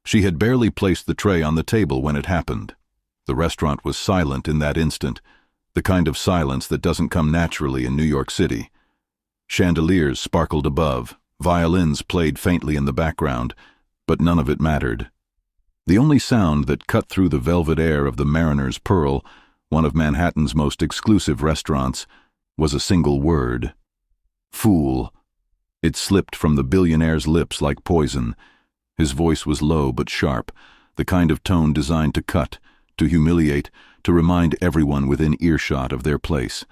She had barely placed the tray on the table when it happened. The restaurant was silent in that instant, the kind of silence that doesn't come naturally in New York City. Chandeliers sparkled above, violins played faintly in the background, but none of it mattered. The only sound that cut through the velvet air of the Mariner's Pearl, one of Manhattan's most exclusive restaurants, was a single word. Fool. It slipped from the billionaire's lips like poison. His voice was low but sharp, the kind of tone designed to cut, to humiliate, to remind everyone within earshot of their place.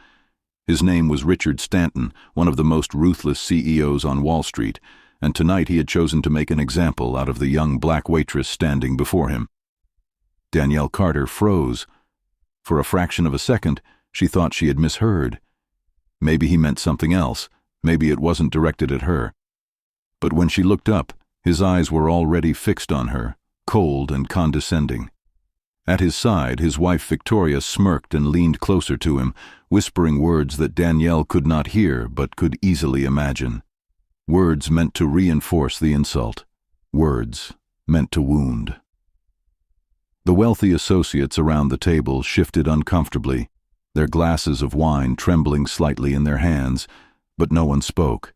His name was Richard Stanton, one of the most ruthless CEOs on Wall Street, and tonight he had chosen to make an example out of the young black waitress standing before him. Danielle Carter froze. For a fraction of a second, she thought she had misheard. Maybe he meant something else. Maybe it wasn't directed at her. But when she looked up, his eyes were already fixed on her, cold and condescending. At his side, his wife Victoria smirked and leaned closer to him, whispering words that Danielle could not hear but could easily imagine. Words meant to reinforce the insult. Words meant to wound. The wealthy associates around the table shifted uncomfortably, their glasses of wine trembling slightly in their hands, but no one spoke.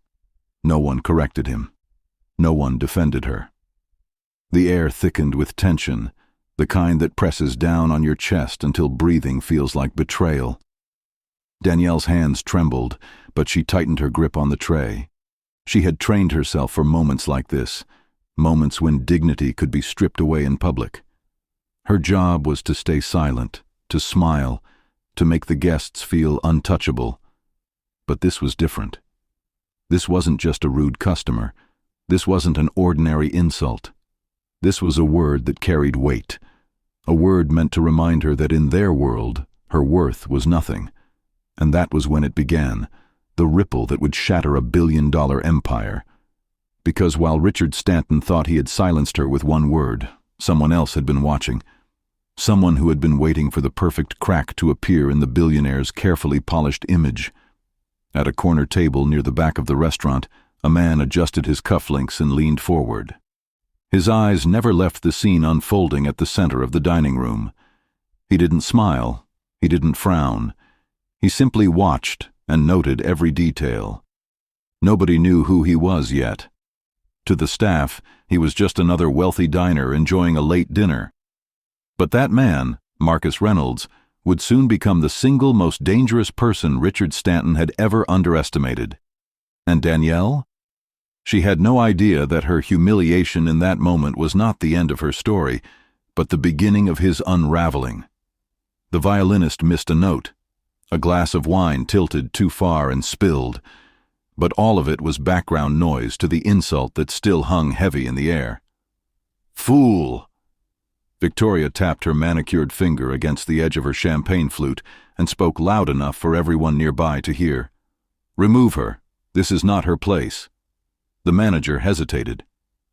No one corrected him. No one defended her. The air thickened with tension, the kind that presses down on your chest until breathing feels like betrayal. Danielle's hands trembled, but she tightened her grip on the tray. She had trained herself for moments like this, moments when dignity could be stripped away in public. Her job was to stay silent, to smile, to make the guests feel untouchable. But this was different. This wasn't just a rude customer. This wasn't an ordinary insult. This was a word that carried weight, a word meant to remind her that in their world, her worth was nothing. And that was when it began, the ripple that would shatter a billion-dollar empire. Because while Richard Stanton thought he had silenced her with one word, someone else had been watching. Someone who had been waiting for the perfect crack to appear in the billionaire's carefully polished image. At a corner table near the back of the restaurant, a man adjusted his cufflinks and leaned forward. His eyes never left the scene unfolding at the center of the dining room. He didn't smile. He didn't frown. He simply watched and noted every detail. Nobody knew who he was yet. To the staff, he was just another wealthy diner enjoying a late dinner. But that man, Marcus Reynolds, would soon become the single most dangerous person Richard Stanton had ever underestimated. And Danielle? She had no idea that her humiliation in that moment was not the end of her story, but the beginning of his unraveling. The violinist missed a note. A glass of wine tilted too far and spilled, but all of it was background noise to the insult that still hung heavy in the air. Fool! Victoria tapped her manicured finger against the edge of her champagne flute and spoke loud enough for everyone nearby to hear. Remove her. This is not her place. The manager hesitated.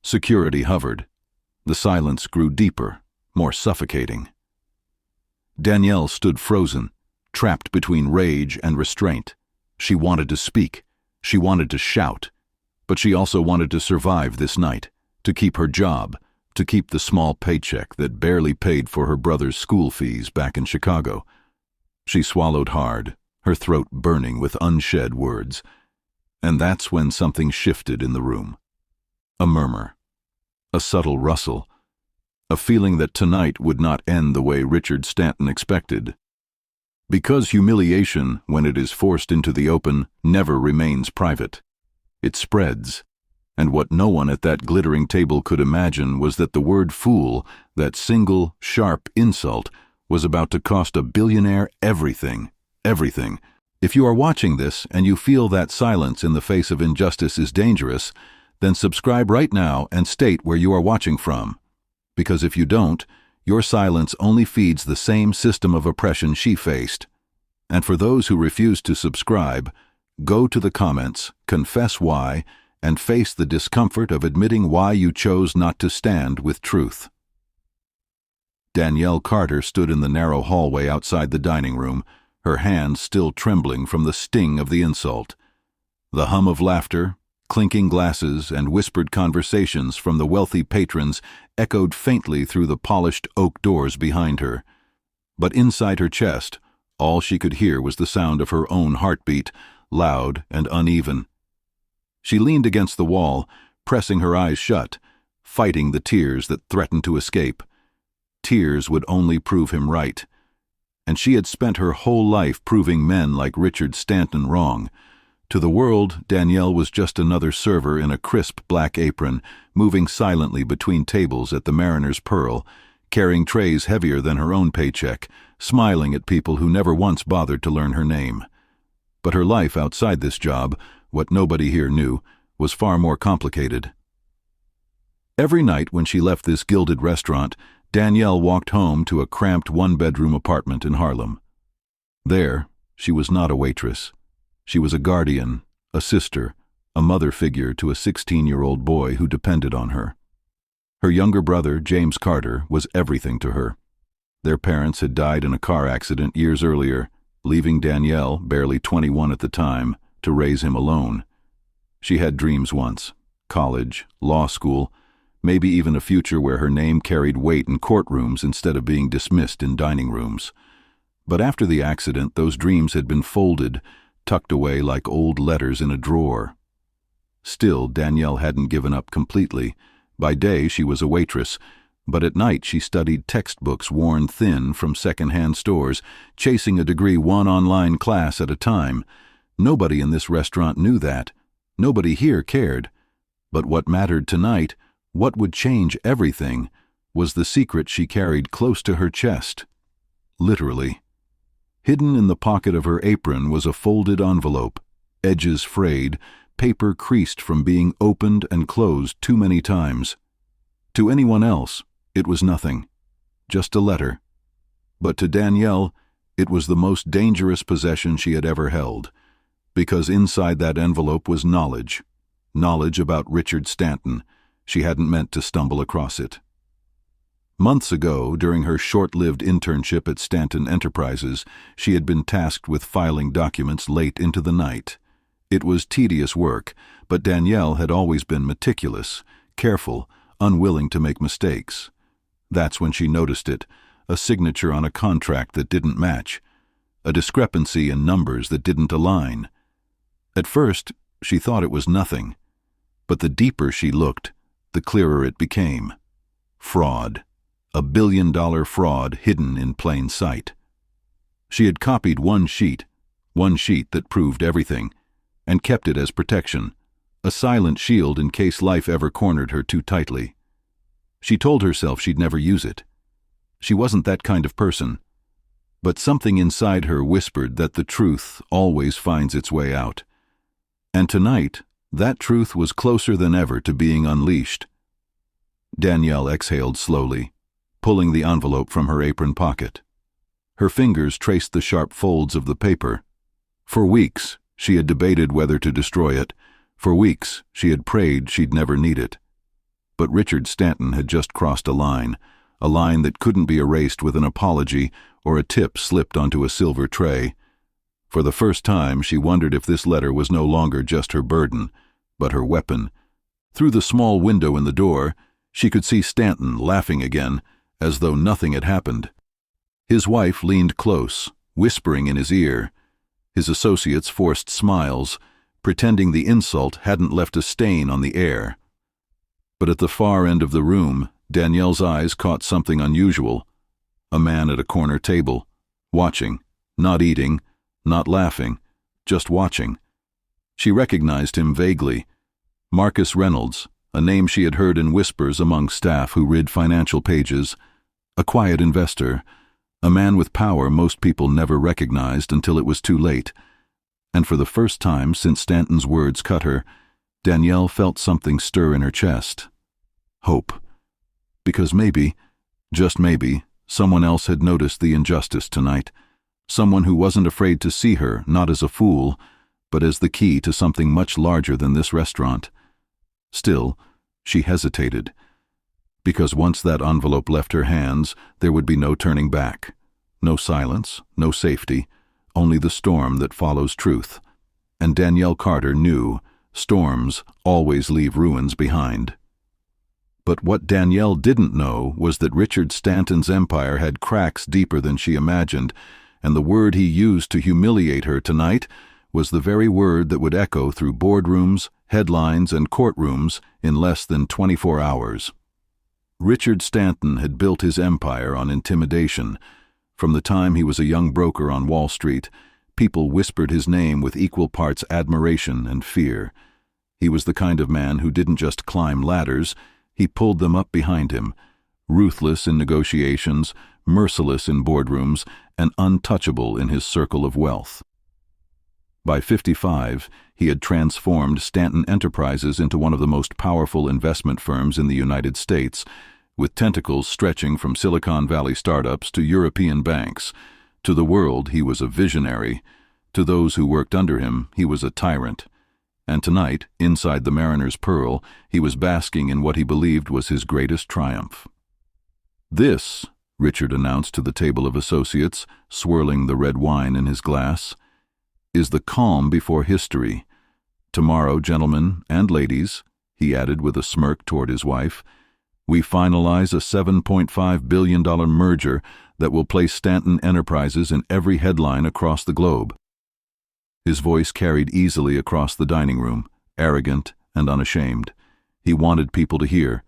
Security hovered. The silence grew deeper, more suffocating. Danielle stood frozen, trapped between rage and restraint. She wanted to speak. She wanted to shout. But she also wanted to survive this night, to keep her job, to keep the small paycheck that barely paid for her brother's school fees back in Chicago. She swallowed hard, her throat burning with unshed words. And that's when something shifted in the room. A murmur. A subtle rustle. A feeling that tonight would not end the way Richard Stanton expected. Because humiliation, when it is forced into the open, never remains private. It spreads. And what no one at that glittering table could imagine was that the word fool, that single, sharp insult, was about to cost a billionaire everything. Everything. If you are watching this and you feel that silence in the face of injustice is dangerous, then subscribe right now and state where you are watching from. Because if you don't, your silence only feeds the same system of oppression she faced. And for those who refuse to subscribe, go to the comments, confess why, and face the discomfort of admitting why you chose not to stand with truth. Danielle Carter stood in the narrow hallway outside the dining room, her hands still trembling from the sting of the insult. The hum of laughter, Clinking glasses and whispered conversations from the wealthy patrons echoed faintly through the polished oak doors behind her. But inside her chest, all she could hear was the sound of her own heartbeat, loud and uneven. She leaned against the wall, pressing her eyes shut, fighting the tears that threatened to escape. Tears would only prove him right. And she had spent her whole life proving men like Richard Stanton wrong. To the world, Danielle was just another server in a crisp black apron, moving silently between tables at the Mariner's Pearl, carrying trays heavier than her own paycheck, smiling at people who never once bothered to learn her name. But her life outside this job, what nobody here knew, was far more complicated. Every night when she left this gilded restaurant, Danielle walked home to a cramped one-bedroom apartment in Harlem. There, she was not a waitress. She was a guardian, a sister, a mother figure to a 16-year-old boy who depended on her. Her younger brother, James Carter, was everything to her. Their parents had died in a car accident years earlier, leaving Danielle, barely 21 at the time, to raise him alone. She had dreams once: college, law school, maybe even a future where her name carried weight in courtrooms instead of being dismissed in dining rooms. But after the accident, those dreams had been folded, tucked away like old letters in a drawer. Still, Danielle hadn't given up completely. By day, she was a waitress, but at night she studied textbooks worn thin from second-hand stores, chasing a degree one online class at a time. Nobody in this restaurant knew that. Nobody here cared. But what mattered tonight, what would change everything, was the secret she carried close to her chest. Literally. Hidden in the pocket of her apron was a folded envelope, edges frayed, paper creased from being opened and closed too many times. To anyone else, it was nothing, just a letter. But to Danielle, it was the most dangerous possession she had ever held, because inside that envelope was knowledge about Richard Stanton. She hadn't meant to stumble across it. Months ago, during her short-lived internship at Stanton Enterprises, she had been tasked with filing documents late into the night. It was tedious work, but Danielle had always been meticulous, careful, unwilling to make mistakes. That's when she noticed it, a signature on a contract that didn't match, a discrepancy in numbers that didn't align. At first, she thought it was nothing, but the deeper she looked, the clearer it became. Fraud. A billion-dollar fraud hidden in plain sight. She had copied one sheet that proved everything, and kept it as protection, a silent shield in case life ever cornered her too tightly. She told herself she'd never use it. She wasn't that kind of person. But something inside her whispered that the truth always finds its way out. And tonight, that truth was closer than ever to being unleashed. Danielle exhaled slowly, pulling the envelope from her apron pocket. Her fingers traced the sharp folds of the paper. For weeks, she had debated whether to destroy it. For weeks, she had prayed she'd never need it. But Richard Stanton had just crossed a line that couldn't be erased with an apology or a tip slipped onto a silver tray. For the first time, she wondered if this letter was no longer just her burden, but her weapon. Through the small window in the door, she could see Stanton laughing again, as though nothing had happened. His wife leaned close, whispering in his ear. His associates forced smiles, pretending the insult hadn't left a stain on the air. But at the far end of the room, Danielle's eyes caught something unusual. A man at a corner table, watching, not eating, not laughing, just watching. She recognized him vaguely. Marcus Reynolds, a name she had heard in whispers among staff who read financial pages, a quiet investor, a man with power most people never recognized until it was too late. And for the first time since Stanton's words cut her, Danielle felt something stir in her chest. Hope. Because maybe, just maybe, someone else had noticed the injustice tonight. Someone who wasn't afraid to see her, not as a fool, but as the key to something much larger than this restaurant. Still, she hesitated, because once that envelope left her hands, there would be no turning back. No silence, no safety, only the storm that follows truth. And Danielle Carter knew, Storms always leave ruins behind. But what Danielle didn't know was that Richard Stanton's empire had cracks deeper than she imagined, and the word he used to humiliate her tonight was the very word that would echo through boardrooms, headlines, and courtrooms in less than 24 hours. Richard Stanton had built his empire on intimidation. From the time he was a young broker on Wall Street, people whispered his name with equal parts admiration and fear. He was the kind of man who didn't just climb ladders, he pulled them up behind him, ruthless in negotiations, merciless in boardrooms, and untouchable in his circle of wealth. By 55, he had transformed Stanton Enterprises into one of the most powerful investment firms in the United States, with tentacles stretching from Silicon Valley startups to European banks. To the world, he was a visionary. To those who worked under him, he was a tyrant. And tonight, inside the Mariner's Pearl, he was basking in what he believed was his greatest triumph. "This," Richard announced to the table of associates, swirling the red wine in his glass, "is the calm before history. Tomorrow, gentlemen and ladies," he added with a smirk toward his wife, "we finalize a $7.5 billion merger that will place Stanton Enterprises in every headline across the globe." His voice carried easily across the dining room, arrogant and unashamed. He wanted people to hear.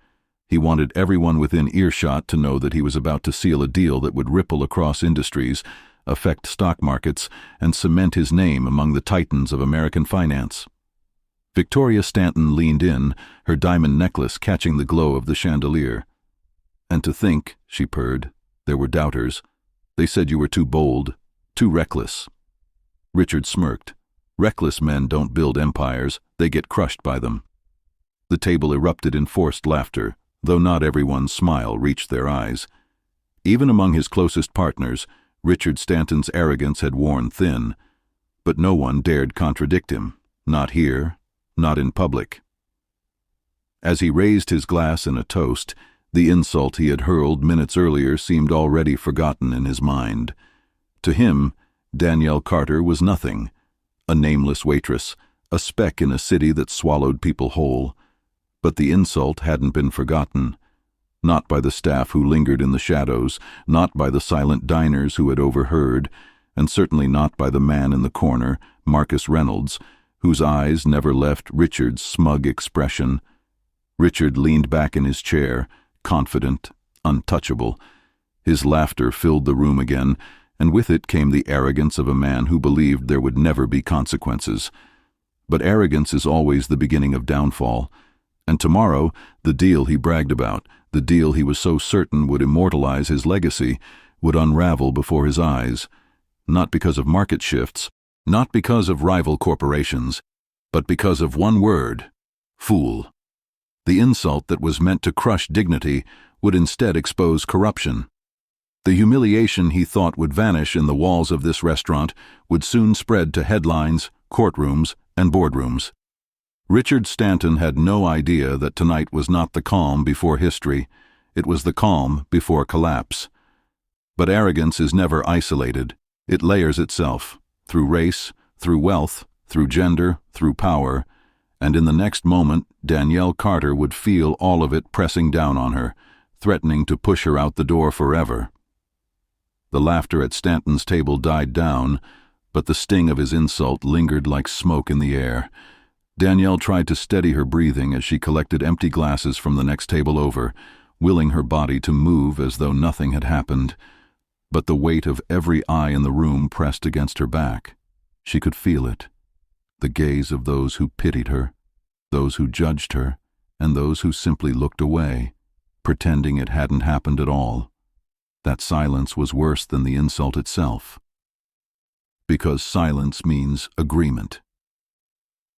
He wanted everyone within earshot to know that he was about to seal a deal that would ripple across industries, affect stock markets, and cement his name among the titans of American finance. Victoria Stanton leaned in, her diamond necklace catching the glow of the chandelier. "And to think," she purred, "there were doubters. They said you were too bold, too reckless." Richard smirked. Reckless men don't build empires, they get crushed by them. The table erupted in forced laughter, though not everyone's smile reached their eyes. Even among his closest partners, Richard Stanton's arrogance had worn thin, but no one dared contradict him, not here, not in public. As he raised his glass in a toast, the insult he had hurled minutes earlier seemed already forgotten in his mind. To him, Danielle Carter was nothing, a nameless waitress, a speck in a city that swallowed people whole. But the insult hadn't been forgotten. Not by the staff who lingered in the shadows, not by the silent diners who had overheard, and certainly not by the man in the corner, Marcus Reynolds, whose eyes never left Richard's smug expression. Richard leaned back in his chair, confident, untouchable. His laughter filled the room again, and with it came the arrogance of a man who believed there would never be consequences. But arrogance is always the beginning of downfall, and tomorrow, the deal he bragged about, the deal he was so certain would immortalize his legacy, would unravel before his eyes, not because of market shifts, not because of rival corporations, but because of one word: fool. The insult that was meant to crush dignity would instead expose corruption. The humiliation he thought would vanish in the walls of this restaurant would soon spread to headlines, courtrooms, and boardrooms. Richard Stanton had no idea that tonight was not the calm before history, it was the calm before collapse. But arrogance is never isolated. It layers itself, through race, through wealth, through gender, through power, and in the next moment Danielle Carter would feel all of it pressing down on her, threatening to push her out the door forever. The laughter at Stanton's table died down, but the sting of his insult lingered like smoke in the air. Danielle tried to steady her breathing as she collected empty glasses from the next table over, willing her body to move as though nothing had happened. But the weight of every eye in the room pressed against her back. She could feel it. The gaze of those who pitied her, those who judged her, and those who simply looked away, pretending it hadn't happened at all. That silence was worse than the insult itself. Because silence means agreement.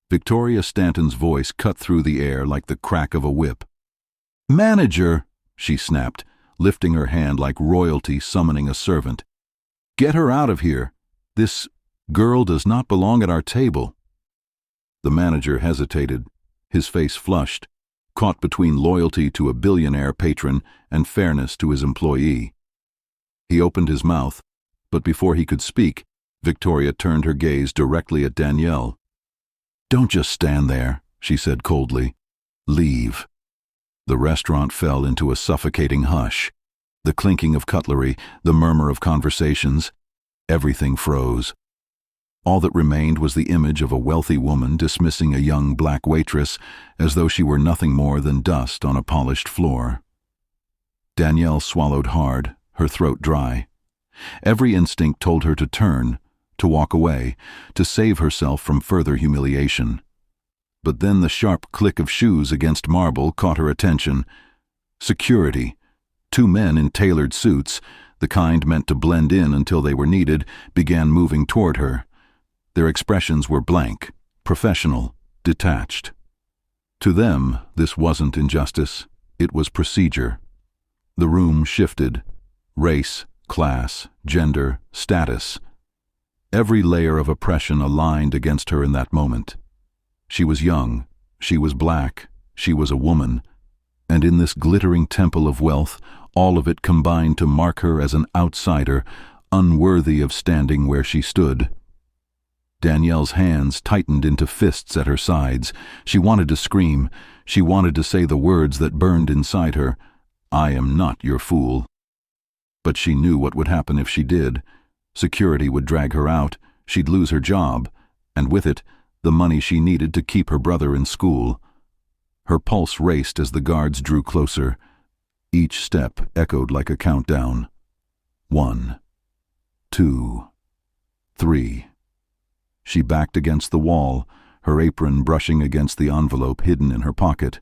Victoria Stanton's voice cut through the air like the crack of a whip. "Manager," she snapped, lifting her hand like royalty summoning a servant. "Get her out of here. This girl does not belong at our table." The manager hesitated, his face flushed, caught between loyalty to a billionaire patron and fairness to his employee. He opened his mouth, but before he could speak, Victoria turned her gaze directly at Danielle. "Don't just stand there," she said coldly. "Leave." The restaurant fell into a suffocating hush. The clinking of cutlery, the murmur of conversations, everything froze. All that remained was the image of a wealthy woman dismissing a young black waitress as though she were nothing more than dust on a polished floor. Danielle swallowed hard, her throat dry. Every instinct told her to turn, to walk away, to save herself from further humiliation. But then the sharp click of shoes against marble caught her attention. Security. Two men in tailored suits, the kind meant to blend in until they were needed, began moving toward her. Their expressions were blank, professional, detached. To them, this wasn't injustice, it was procedure. The room shifted. Race, class, gender, status. Every layer of oppression aligned against her in that moment. She was young, she was black, she was a woman, and in this glittering temple of wealth, all of it combined to mark her as an outsider, unworthy of standing where she stood. Danielle's hands tightened into fists at her sides. She wanted to scream. She wanted to say the words that burned inside her. "I am not your fool." But she knew what would happen if she did. Security would drag her out, she'd lose her job, and with it, the money she needed to keep her brother in school. Her pulse raced as the guards drew closer. Each step echoed like a countdown. 1, 2, 3. She backed against the wall, her apron brushing against the envelope hidden in her pocket.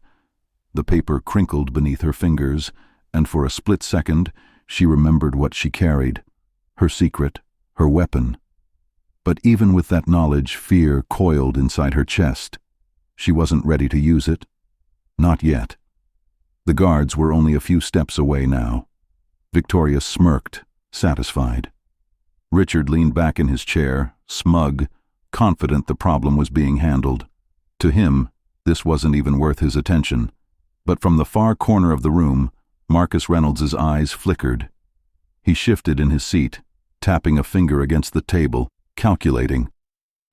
The paper crinkled beneath her fingers, and for a split second, she remembered what she carried, her secret, her weapon. But even with that knowledge, fear coiled inside her chest. She wasn't ready to use it. Not yet. The guards were only a few steps away now. Victoria smirked, satisfied. Richard leaned back in his chair, smug, confident the problem was being handled. To him, this wasn't even worth his attention. But from the far corner of the room, Marcus Reynolds's eyes flickered. He shifted in his seat, tapping a finger against the table, calculating.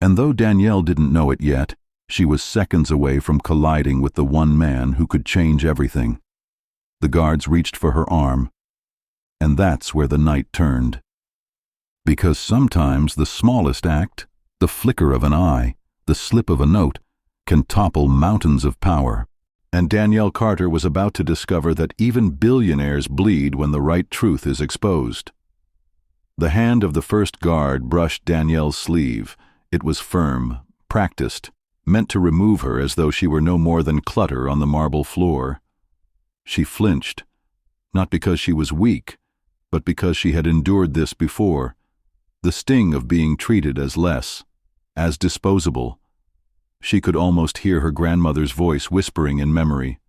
And though Danielle didn't know it yet, she was seconds away from colliding with the one man who could change everything. The guards reached for her arm, and that's where the night turned. Because sometimes the smallest act, the flicker of an eye, the slip of a note, can topple mountains of power. And Danielle Carter was about to discover that even billionaires bleed when the right truth is exposed. The hand of the first guard brushed Danielle's sleeve. It was firm, practiced, meant to remove her as though she were no more than clutter on the marble floor. She flinched, not because she was weak, but because she had endured this before. The sting of being treated as less, as disposable. She could almost hear her grandmother's voice whispering in memory,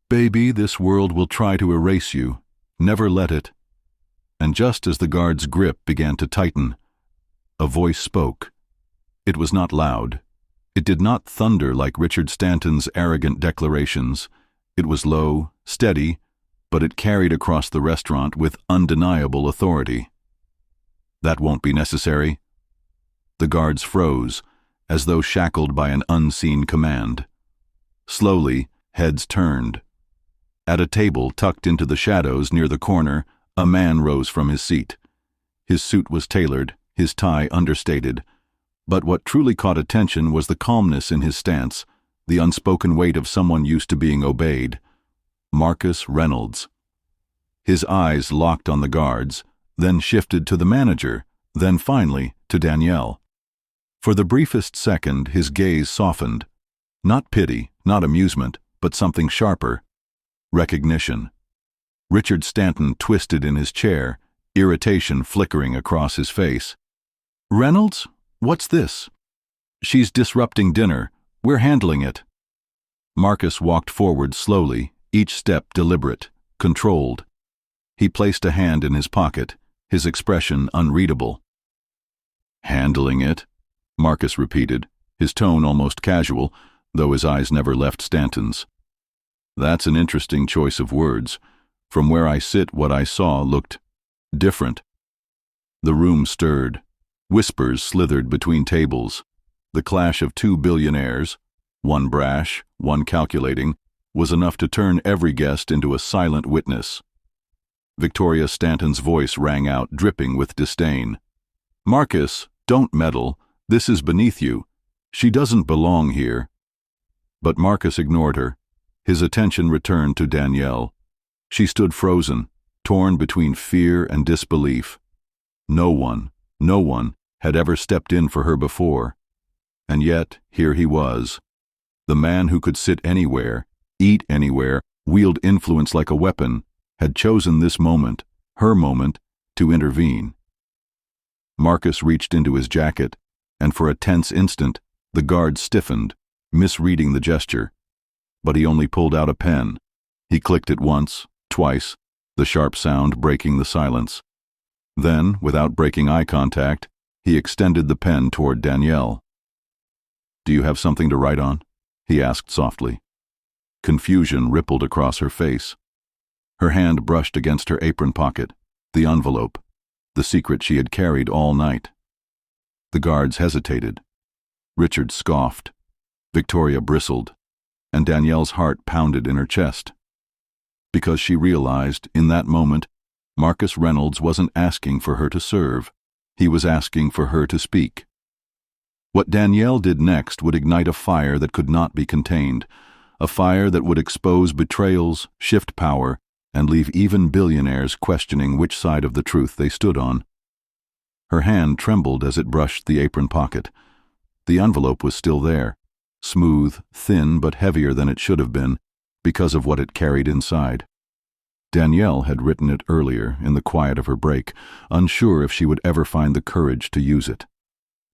"Baby, this world will try to erase you. Never let it." And just as the guard's grip began to tighten, a voice spoke. It was not loud. It did not thunder like Richard Stanton's arrogant declarations. It was low, steady, but it carried across the restaurant with undeniable authority. "That won't be necessary." The guards froze, as though shackled by an unseen command. Slowly, heads turned. At a table tucked into the shadows near the corner, a man rose from his seat. His suit was tailored, his tie understated. But what truly caught attention was the calmness in his stance, the unspoken weight of someone used to being obeyed. Marcus Reynolds. His eyes locked on the guards, then shifted to the manager, then finally to Danielle. For the briefest second, his gaze softened. Not pity, not amusement, but something sharper. Recognition. Richard Stanton twisted in his chair, irritation flickering across his face. "Reynolds? What's this?" "She's disrupting dinner. We're handling it." Marcus walked forward slowly, each step deliberate, controlled. He placed a hand in his pocket, his expression unreadable. "Handling it?" Marcus repeated, his tone almost casual, though his eyes never left Stanton's. "That's an interesting choice of words. From where I sit, what I saw looked different." The room stirred. Whispers slithered between tables. The clash of two billionaires, one brash, one calculating, was enough to turn every guest into a silent witness. Victoria Stanton's voice rang out, dripping with disdain. "Marcus, don't meddle. This is beneath you. She doesn't belong here." But Marcus ignored her. His attention returned to Danielle. She stood frozen, torn between fear and disbelief. No one had ever stepped in for her before. And yet, here he was. The man who could sit anywhere, eat anywhere, wield influence like a weapon, had chosen this moment, her moment, to intervene. Marcus reached into his jacket, and for a tense instant, the guard stiffened, misreading the gesture. But he only pulled out a pen. He clicked it once, twice, the sharp sound breaking the silence. Then, without breaking eye contact, he extended the pen toward Danielle. "Do you have something to write on?" he asked softly. Confusion rippled across her face. Her hand brushed against her apron pocket, the envelope, the secret she had carried all night. The guards hesitated. Richard scoffed. Victoria bristled, and Danielle's heart pounded in her chest. Because she realized, in that moment, Marcus Reynolds wasn't asking for her to serve. He was asking for her to speak. What Danielle did next would ignite a fire that could not be contained, a fire that would expose betrayals, shift power, and leave even billionaires questioning which side of the truth they stood on. Her hand trembled as it brushed the apron pocket. The envelope was still there, smooth, thin, but heavier than it should have been, because of what it carried inside. Danielle had written it earlier, in the quiet of her break, unsure if she would ever find the courage to use it.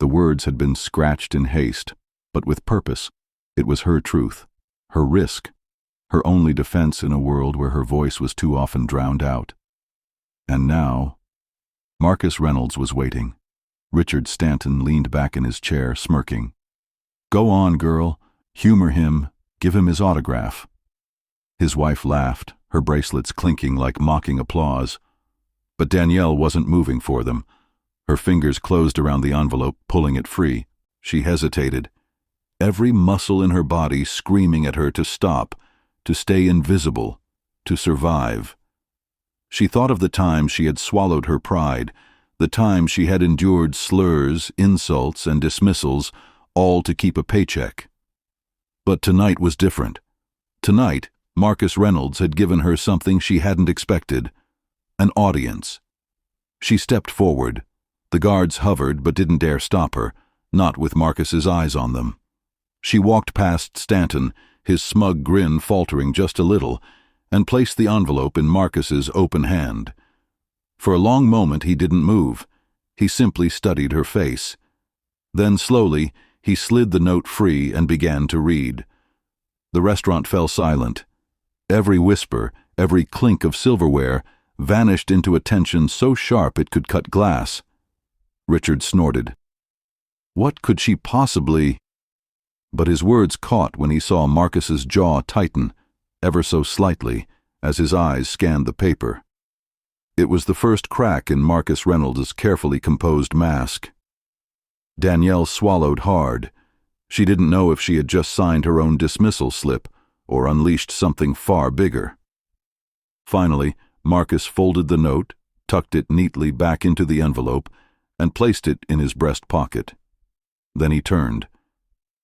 The words had been scratched in haste, but with purpose. It was her truth, her risk, her only defense in a world where her voice was too often drowned out. And now, Marcus Reynolds was waiting. Richard Stanton leaned back in his chair, smirking. "Go on, girl. Humor him. Give him his autograph." His wife laughed, her bracelets clinking like mocking applause. But Danielle wasn't moving for them. Her fingers closed around the envelope, pulling it free. She hesitated, every muscle in her body screaming at her to stop, to stay invisible, to survive. She thought of the time she had swallowed her pride, the time she had endured slurs, insults, and dismissals, all to keep a paycheck. But tonight was different. Tonight, Marcus Reynolds had given her something she hadn't expected, an audience. She stepped forward. The guards hovered but didn't dare stop her, not with Marcus's eyes on them. She walked past Stanton, his smug grin faltering just a little, and placed the envelope in Marcus's open hand. For a long moment he didn't move. He simply studied her face. Then slowly, he slid the note free and began to read. The restaurant fell silent. Every whisper, every clink of silverware, vanished into a tension so sharp it could cut glass. Richard snorted. What could she possibly... But his words caught when he saw Marcus's jaw tighten, ever so slightly, as his eyes scanned the paper. It was the first crack in Marcus Reynolds' carefully composed mask. Danielle swallowed hard. She didn't know if she had just signed her own dismissal slip or unleashed something far bigger. Finally, Marcus folded the note, tucked it neatly back into the envelope, and placed it in his breast pocket. Then he turned.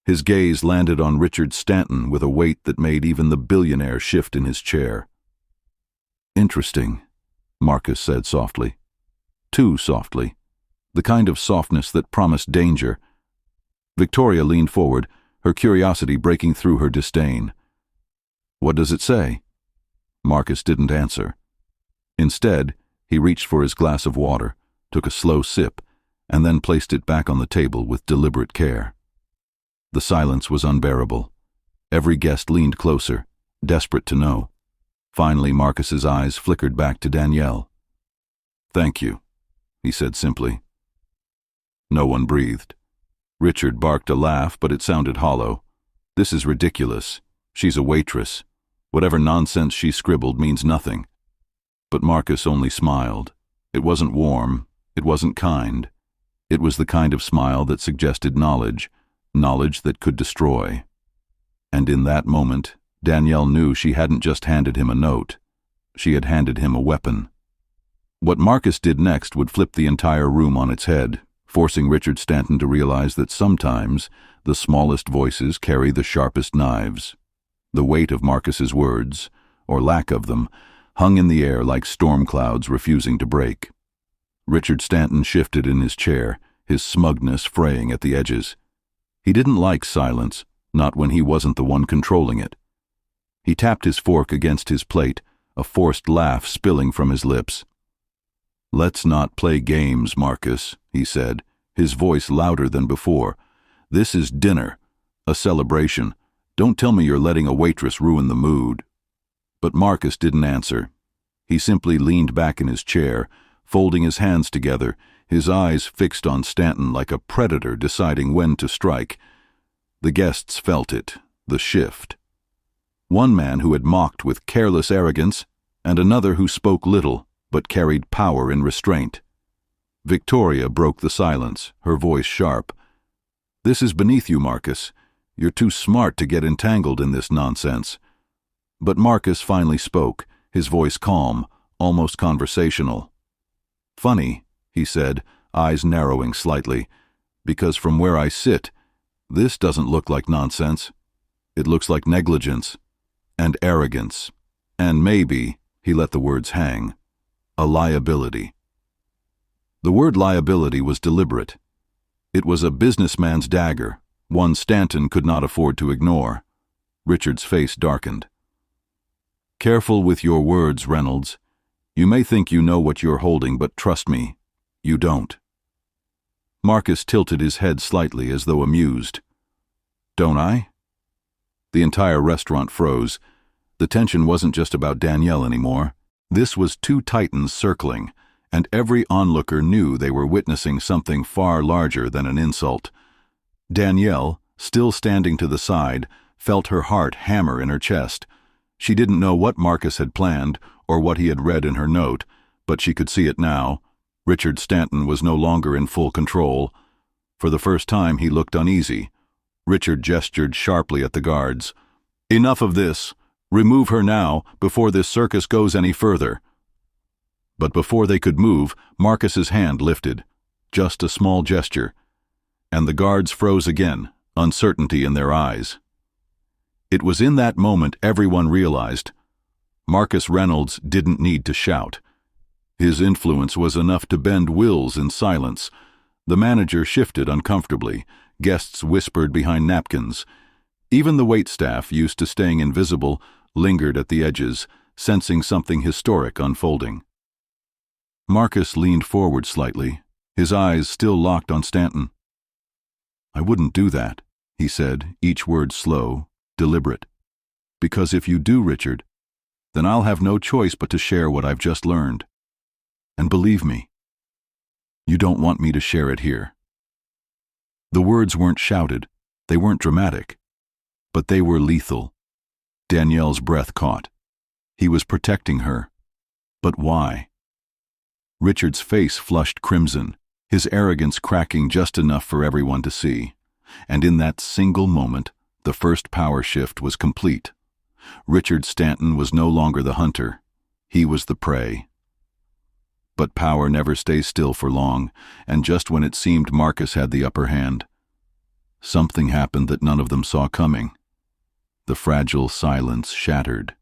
His gaze landed on Richard Stanton with a weight that made even the billionaire shift in his chair. "Interesting," Marcus said softly. Too softly. The kind of softness that promised danger. Victoria leaned forward, her curiosity breaking through her disdain. "What does it say?" Marcus didn't answer. Instead, he reached for his glass of water, took a slow sip, and then placed it back on the table with deliberate care. The silence was unbearable. Every guest leaned closer, desperate to know. Finally, Marcus's eyes flickered back to Danielle. "Thank you," he said simply. No one breathed. Richard barked a laugh, but it sounded hollow. "This is ridiculous. She's a waitress. Whatever nonsense she scribbled means nothing." But Marcus only smiled. It wasn't warm. It wasn't kind. It was the kind of smile that suggested knowledge, knowledge that could destroy. And in that moment, Danielle knew she hadn't just handed him a note. She had handed him a weapon. What Marcus did next would flip the entire room on its head, forcing Richard Stanton to realize that sometimes the smallest voices carry the sharpest knives. The weight of Marcus's words, or lack of them, hung in the air like storm clouds refusing to break. Richard Stanton shifted in his chair, his smugness fraying at the edges. He didn't like silence, not when he wasn't the one controlling it. He tapped his fork against his plate, a forced laugh spilling from his lips. "Let's not play games, Marcus," he said, his voice louder than before. "This is dinner, a celebration. Don't tell me you're letting a waitress ruin the mood." But Marcus didn't answer. He simply leaned back in his chair, folding his hands together, his eyes fixed on Stanton like a predator deciding when to strike. The guests felt it, the shift. One man who had mocked with careless arrogance, and another who spoke little, but carried power in restraint. Victoria broke the silence, her voice sharp. "This is beneath you, Marcus. You're too smart to get entangled in this nonsense." But Marcus finally spoke, his voice calm, almost conversational. "Funny," he said, eyes narrowing slightly, "because from where I sit, this doesn't look like nonsense. It looks like negligence, and arrogance, and maybe," he let the words hang, "a liability." The word liability was deliberate. It was a businessman's dagger, one Stanton could not afford to ignore. Richard's face darkened. "Careful with your words, Reynolds. You may think you know what you're holding, but trust me, you don't." Marcus tilted his head slightly as though amused. "Don't I?" The entire restaurant froze. The tension wasn't just about Danielle anymore. This was two titans circling, and every onlooker knew they were witnessing something far larger than an insult. Danielle, still standing to the side, felt her heart hammer in her chest. She didn't know what Marcus had planned or what he had read in her note, but she could see it now. Richard Stanton was no longer in full control. For the first time, he looked uneasy. Richard gestured sharply at the guards. "Enough of this. Remove her now, before this circus goes any further." But before they could move, Marcus's hand lifted. Just a small gesture. And the guards froze again, uncertainty in their eyes. It was in that moment everyone realized Marcus Reynolds didn't need to shout. His influence was enough to bend wills in silence. The manager shifted uncomfortably. Guests whispered behind napkins. Even the waitstaff, used to staying invisible, lingered at the edges, sensing something historic unfolding. Marcus leaned forward slightly, his eyes still locked on Stanton. "I wouldn't do that," he said, each word slow, deliberate. "Because if you do, Richard, then I'll have no choice but to share what I've just learned. And believe me, you don't want me to share it here." The words weren't shouted, they weren't dramatic, but they were lethal. Danielle's breath caught. He was protecting her. But why? Richard's face flushed crimson, his arrogance cracking just enough for everyone to see. And in that single moment, the first power shift was complete. Richard Stanton was no longer the hunter. He was the prey. But power never stays still for long, and just when it seemed Marcus had the upper hand, something happened that none of them saw coming. The fragile silence shattered.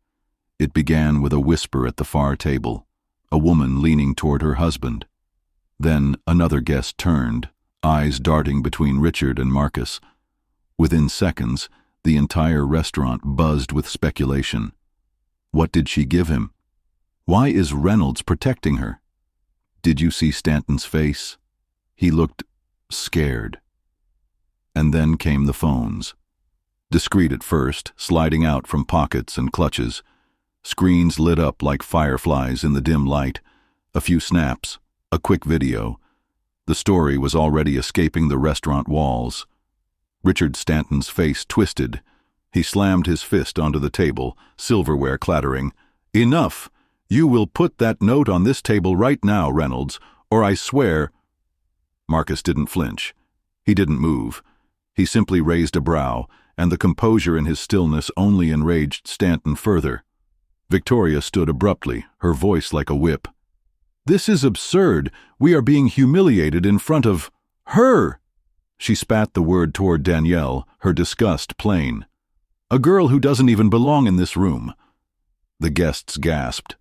It began with a whisper at the far table, a woman leaning toward her husband. Then another guest turned, eyes darting between Richard and Marcus. Within seconds, the entire restaurant buzzed with speculation. What did she give him? Why is Reynolds protecting her? Did you see Stanton's face? He looked scared. And then came the phones. Discreet at first, sliding out from pockets and clutches. Screens lit up like fireflies in the dim light. A few snaps, a quick video. The story was already escaping the restaurant walls. Richard Stanton's face twisted. He slammed his fist onto the table, silverware clattering. "Enough! You will put that note on this table right now, Reynolds, or I swear—" Marcus didn't flinch. He didn't move. He simply raised a brow, and the composure in his stillness only enraged Stanton further. Victoria stood abruptly, her voice like a whip. "This is absurd. We are being humiliated in front of her." She spat the word toward Danielle, her disgust plain. "A girl who doesn't even belong in this room." The guests gasped.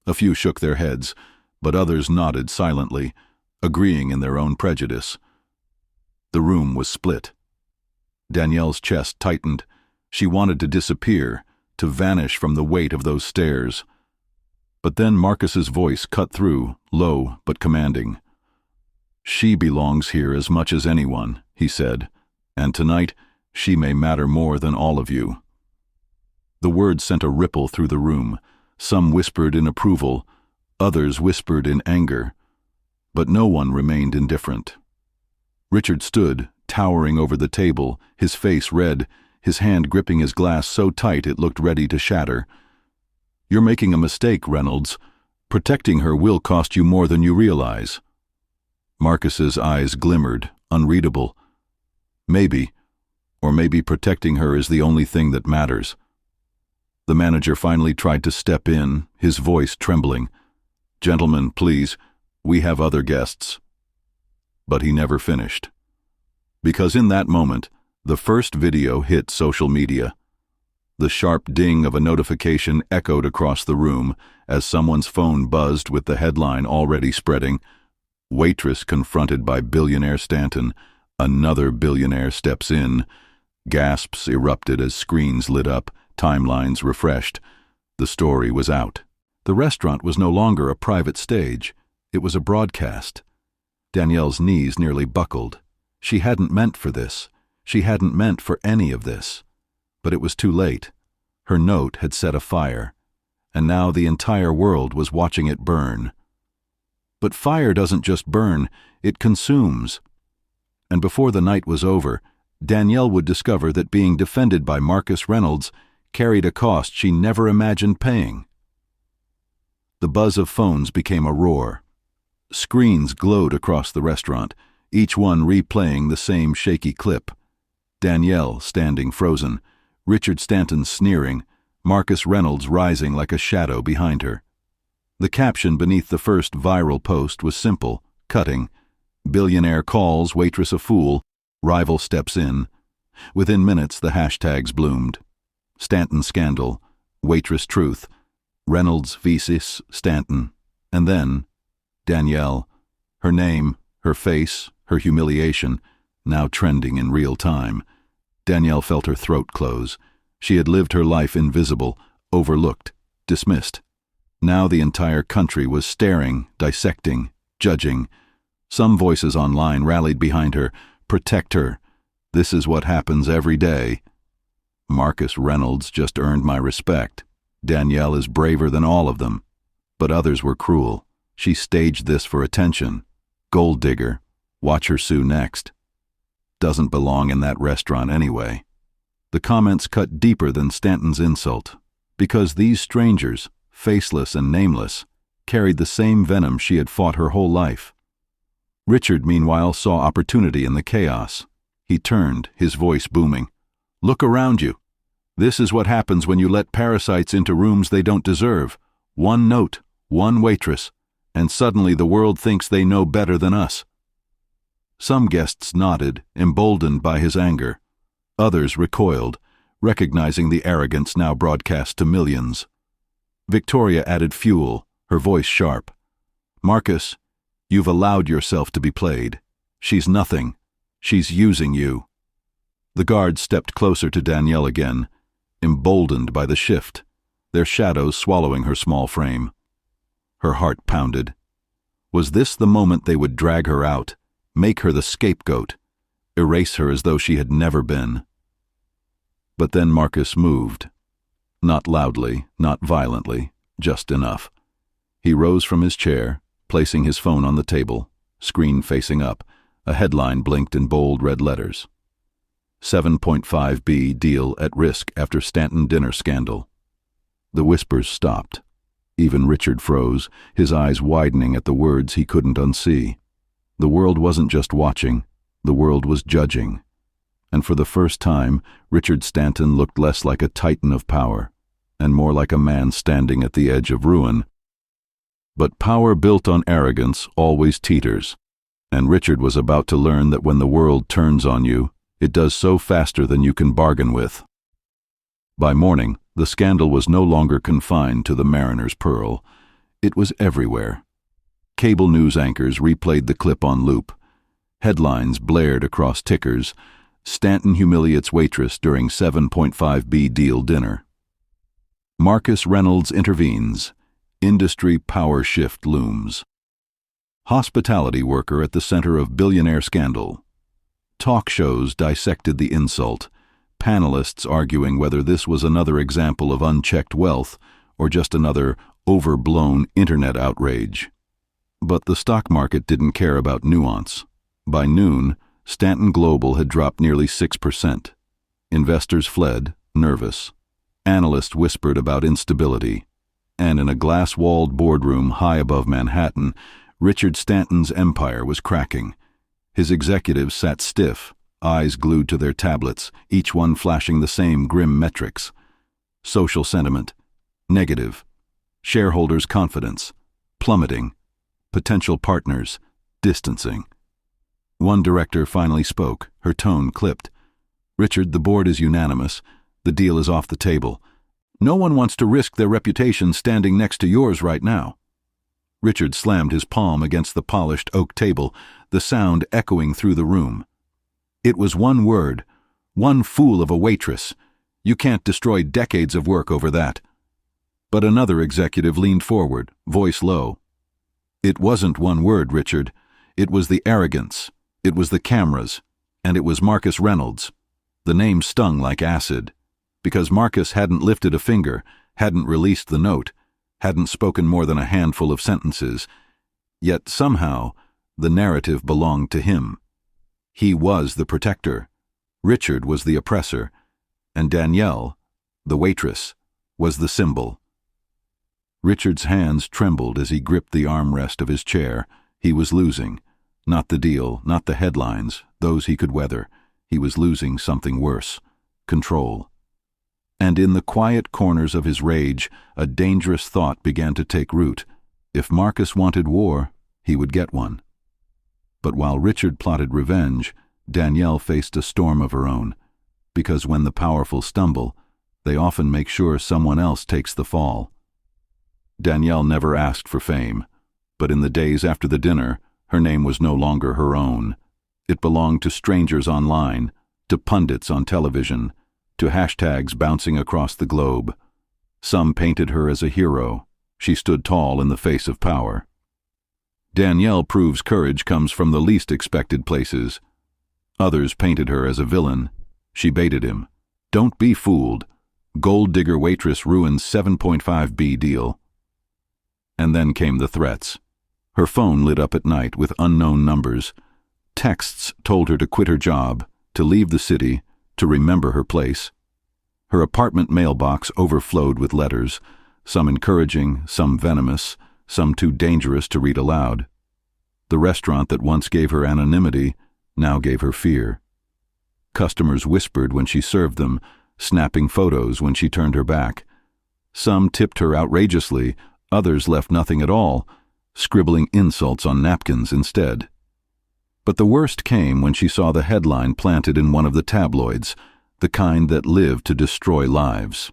A few shook their heads, but others nodded silently, agreeing in their own prejudice. The room was split. Danielle's chest tightened. She wanted to disappear, to vanish from the weight of those stairs. But then Marcus's voice cut through, low but commanding. "She belongs here as much as anyone," he said, "and tonight she may matter more than all of you." The words sent a ripple through the room. Some whispered in approval, others whispered in anger, but no one remained indifferent. Richard stood, towering over the table, his face red, his hand gripping his glass so tight it looked ready to shatter. "You're making a mistake, Reynolds. Protecting her will cost you more than you realize." Marcus's eyes glimmered, unreadable. Maybe, or maybe protecting her is the only thing that matters. The manager finally tried to step in, his voice trembling. "Gentlemen, please, we have other guests." But he never finished. Because in that moment, the first video hit social media. The sharp ding of a notification echoed across the room as someone's phone buzzed with the headline already spreading. "Waitress confronted by billionaire Stanton. Another billionaire steps in." Gasps erupted as screens lit up, timelines refreshed. The story was out. The restaurant was no longer a private stage. It was a broadcast. Danielle's knees nearly buckled. She hadn't meant for this. She hadn't meant for any of this. But it was too late. Her note had set a fire, and now the entire world was watching it burn. But fire doesn't just burn, it consumes. And before the night was over, Danielle would discover that being defended by Marcus Reynolds carried a cost she never imagined paying. The buzz of phones became a roar. Screens glowed across the restaurant, each one replaying the same shaky clip. Danielle standing frozen, Richard Stanton sneering, Marcus Reynolds rising like a shadow behind her. The caption beneath the first viral post was simple, cutting. "Billionaire calls waitress a fool, rival steps in." Within minutes the hashtags bloomed. Stanton scandal, waitress truth, Reynolds vs. Stanton, and then Danielle, her name, her face, her humiliation, now trending in real time. Danielle felt her throat close. She had lived her life invisible, overlooked, dismissed. Now the entire country was staring, dissecting, judging. Some voices online rallied behind her. "Protect her. This is what happens every day." "Marcus Reynolds just earned my respect. Danielle is braver than all of them." But others were cruel. "She staged this for attention. Gold digger. Watch her sue next. Doesn't belong in that restaurant anyway." The comments cut deeper than Stanton's insult, because these strangers, faceless and nameless, carried the same venom she had fought her whole life. Richard, meanwhile, saw opportunity in the chaos. He turned, his voice booming. "Look around you. This is what happens when you let parasites into rooms they don't deserve. One note, one waitress, and suddenly the world thinks they know better than us." Some guests nodded, emboldened by his anger. Others recoiled, recognizing the arrogance now broadcast to millions. Victoria added fuel, her voice sharp. "Marcus, you've allowed yourself to be played. She's nothing. She's using you." The guards stepped closer to Danielle again, emboldened by the shift, their shadows swallowing her small frame. Her heart pounded. Was this the moment they would drag her out, make her the scapegoat, erase her as though she had never been? But then Marcus moved. Not loudly, not violently, just enough. He rose from his chair, placing his phone on the table, screen facing up. A headline blinked in bold red letters. 7.5B deal at risk after Stanton dinner scandal. The whispers stopped. Even Richard froze, his eyes widening at the words he couldn't unsee. The world wasn't just watching, the world was judging. and for the first time, Richard Stanton looked less like a titan of power, and more like a man standing at the edge of ruin. But power built on arrogance always teeters, and Richard was about to learn that when the world turns on you, it does so faster than you can bargain with. By morning, the scandal was no longer confined to the Mariner's Pearl. It was everywhere. Cable news anchors replayed the clip on loop. Headlines blared across tickers. Stanton humiliates waitress during 7.5B deal dinner. Marcus Reynolds intervenes. Industry power shift looms. Hospitality worker at the center of billionaire scandal. Talk shows dissected the insult, panelists arguing whether this was another example of unchecked wealth or just another overblown internet outrage. But the stock market didn't care about nuance. By noon, Stanton Global had dropped nearly 6%. Investors fled, nervous. Analysts whispered about instability. And in a glass-walled boardroom high above Manhattan, Richard Stanton's empire was cracking. His executives sat stiff, eyes glued to their tablets, each one flashing the same grim metrics. Social sentiment, negative. Shareholders' confidence, plummeting. Potential partners, distancing. One director finally spoke, her tone clipped. "Richard, the board is unanimous. The deal is off the table. No one wants to risk their reputation standing next to yours right now." Richard slammed his palm against the polished oak table, the sound echoing through the room. It was one word, one fool of a waitress. You can't destroy decades of work over that. But another executive leaned forward, voice low. "It wasn't one word, Richard. It was the arrogance. It was the cameras. And it was Marcus Reynolds." The name stung like acid, because Marcus hadn't lifted a finger, hadn't released the note, hadn't spoken more than a handful of sentences. Yet somehow, the narrative belonged to him. He was the protector. Richard was the oppressor. And Danielle, the waitress, was the symbol. Richard's hands trembled as he gripped the armrest of his chair. He was losing. Not the deal, not the headlines, those he could weather. He was losing something worse. Control. And in the quiet corners of his rage, a dangerous thought began to take root. If Marcus wanted war, he would get one. But while Richard plotted revenge, Danielle faced a storm of her own. Because when the powerful stumble, they often make sure someone else takes the fall. Danielle never asked for fame, but in the days after the dinner, her name was no longer her own. It belonged to strangers online, to pundits on television, to hashtags bouncing across the globe. Some painted her as a hero. She stood tall in the face of power. Danielle proves courage comes from the least expected places. Others painted her as a villain. She baited him. "Don't be fooled. Gold digger waitress ruins 7.5B deal." And then came the threats. Her phone lit up at night with unknown numbers. Texts told her to quit her job, to leave the city, to remember her place. Her apartment mailbox overflowed with letters, some encouraging, some venomous, some too dangerous to read aloud. The restaurant that once gave her anonymity now gave her fear. Customers whispered when she served them, snapping photos when she turned her back. Some tipped her outrageously, others left nothing at all, scribbling insults on napkins instead. But the worst came when she saw the headline planted in one of the tabloids, the kind that lived to destroy lives.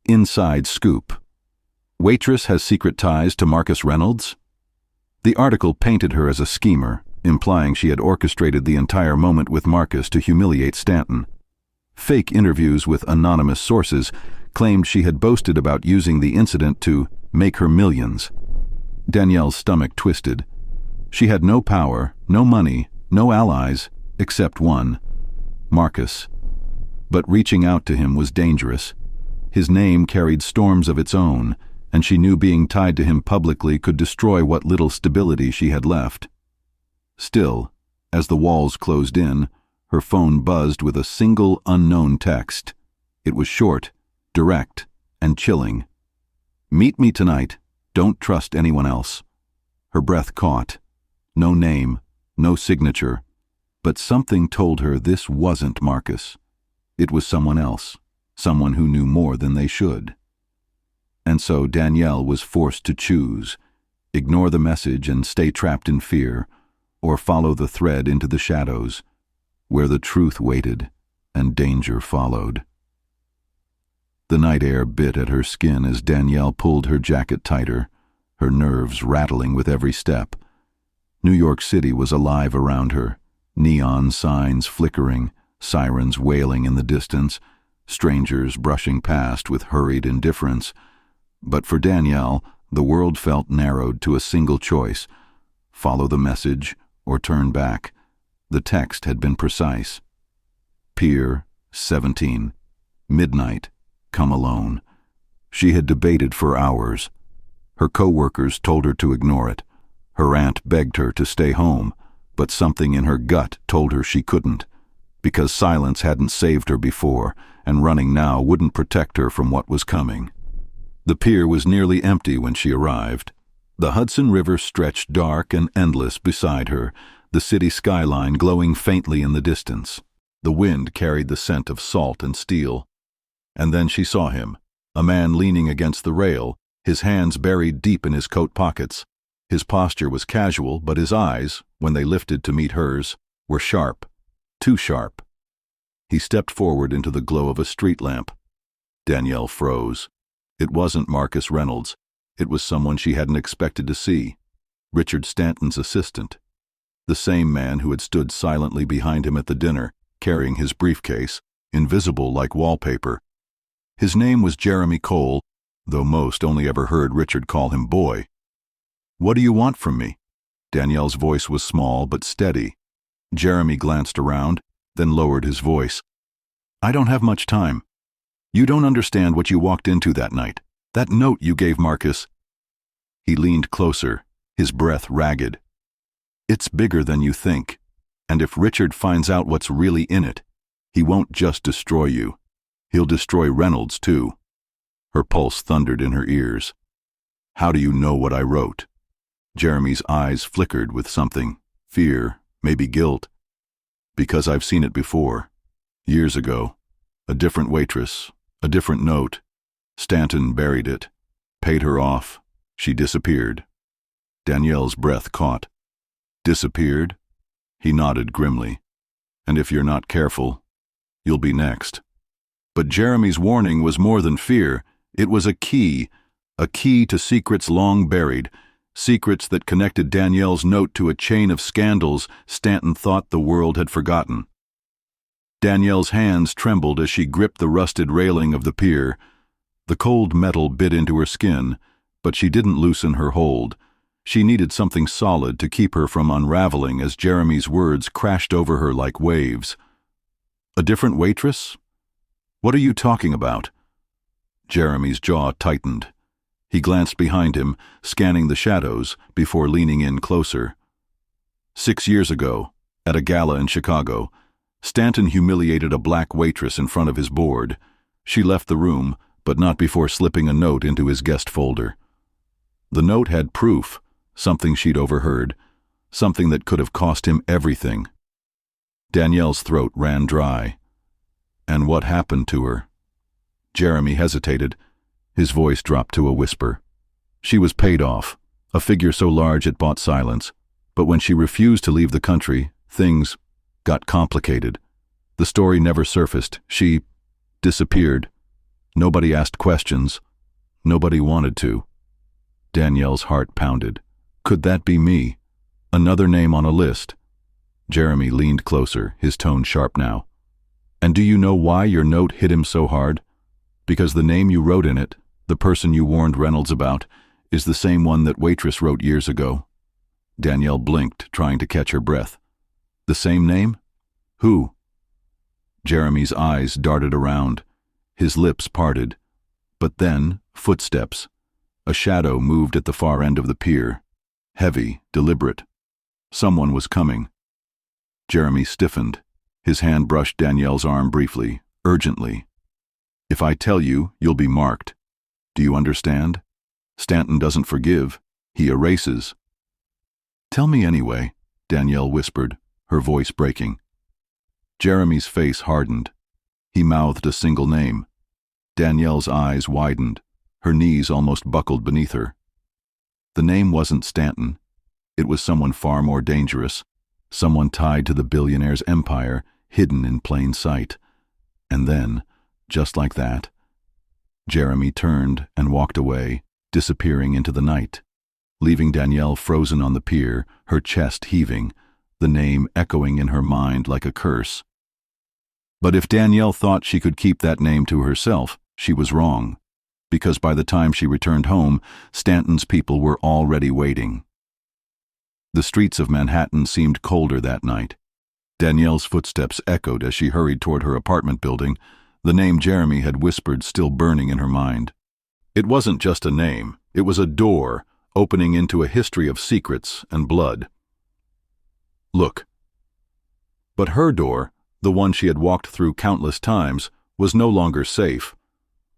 Inside scoop. Waitress has secret ties to Marcus Reynolds? The article painted her as a schemer, implying she had orchestrated the entire moment with Marcus to humiliate Stanton. Fake interviews with anonymous sources claimed she had boasted about using the incident to make her millions. Danielle's stomach twisted. She had no power, no money, no allies, except one, Marcus. But reaching out to him was dangerous. His name carried storms of its own, and she knew being tied to him publicly could destroy what little stability she had left. Still, as the walls closed in, her phone buzzed with a single unknown text. It was short, direct, and chilling. "Meet me tonight. Don't trust anyone else." Her breath caught. No name, no signature. But something told her this wasn't Marcus. It was someone else, someone who knew more than they should. And so Danielle was forced to choose: ignore the message and stay trapped in fear, or follow the thread into the shadows, where the truth waited and danger followed. The night air bit at her skin as Danielle pulled her jacket tighter, her nerves rattling with every step. New York City was alive around her, neon signs flickering, sirens wailing in the distance, strangers brushing past with hurried indifference. But for Danielle, the world felt narrowed to a single choice: follow the message or turn back. The text had been precise. Pier 17, midnight, come alone. She had debated for hours. Her co-workers told her to ignore it. Her aunt begged her to stay home, but something in her gut told her she couldn't, because silence hadn't saved her before, and running now wouldn't protect her from what was coming. The pier was nearly empty when she arrived. The Hudson River stretched dark and endless beside her, the city skyline glowing faintly in the distance. The wind carried the scent of salt and steel. And then she saw him, a man leaning against the rail, his hands buried deep in his coat pockets. His posture was casual, but his eyes, when they lifted to meet hers, were sharp, too sharp. He stepped forward into the glow of a street lamp. Danielle froze. It wasn't Marcus Reynolds. It was someone she hadn't expected to see: Richard Stanton's assistant. The same man who had stood silently behind him at the dinner, carrying his briefcase, invisible like wallpaper. His name was Jeremy Cole, though most only ever heard Richard call him Boy. "What do you want from me?" Danielle's voice was small but steady. Jeremy glanced around, then lowered his voice. "I don't have much time. You don't understand what you walked into that night. That note you gave Marcus." He leaned closer, his breath ragged. "It's bigger than you think, and if Richard finds out what's really in it, he won't just destroy you. He'll destroy Reynolds, too." Her pulse thundered in her ears. "How do you know what I wrote?" Jeremy's eyes flickered with something: fear, maybe guilt. "Because I've seen it before. Years ago. A different waitress, a different note. Stanton buried it, paid her off. She disappeared." Danielle's breath caught. "Disappeared?" He nodded grimly. "And if you're not careful, you'll be next." But Jeremy's warning was more than fear. It was a key to secrets long buried, secrets that connected Danielle's note to a chain of scandals Stanton thought the world had forgotten. Danielle's hands trembled as she gripped the rusted railing of the pier. The cold metal bit into her skin, but she didn't loosen her hold. She needed something solid to keep her from unraveling as Jeremy's words crashed over her like waves. "A different waitress? What are you talking about?" Jeremy's jaw tightened. He glanced behind him, scanning the shadows, before leaning in closer. 6 years ago, at a gala in Chicago, Stanton humiliated a black waitress in front of his board. She left the room, but not before slipping a note into his guest folder. The note had proof, something she'd overheard, something that could have cost him everything. Danielle's throat ran dry. "And what happened to her?" Jeremy hesitated. His voice dropped to a whisper. "She was paid off, a figure so large it bought silence. But when she refused to leave the country, things got complicated. The story never surfaced. She disappeared. Nobody asked questions. Nobody wanted to." Danielle's heart pounded. Could that be me? Another name on a list? Jeremy leaned closer, his tone sharp now. "And do you know why your note hit him so hard? Because the name you wrote in it, the person you warned Reynolds about, is the same one that Waitress wrote years ago." Danielle blinked, trying to catch her breath. "The same name? Who?" Jeremy's eyes darted around. His lips parted. But then, footsteps. A shadow moved at the far end of the pier. Heavy, deliberate. Someone was coming. Jeremy stiffened. His hand brushed Danielle's arm briefly, urgently. "If I tell you, you'll be marked. Do you understand? Stanton doesn't forgive. He erases." "Tell me anyway," Danielle whispered. her voice breaking. Jeremy's face hardened. He mouthed a single name. Danielle's eyes widened. Her knees almost buckled beneath her. The name wasn't Stanton. It was someone far more dangerous, someone tied to the billionaire's empire, hidden in plain sight. And then, just like that, Jeremy turned and walked away, disappearing into the night, leaving Danielle frozen on the pier, her chest heaving, the name echoing in her mind like a curse. But if Danielle thought she could keep that name to herself, she was wrong, because by the time she returned home, Stanton's people were already waiting. The streets of Manhattan seemed colder that night. Danielle's footsteps echoed as she hurried toward her apartment building, the name Jeremy had whispered still burning in her mind. It wasn't just a name, it was a door opening into a history of secrets and blood. Look. But her door, the one she had walked through countless times, was no longer safe.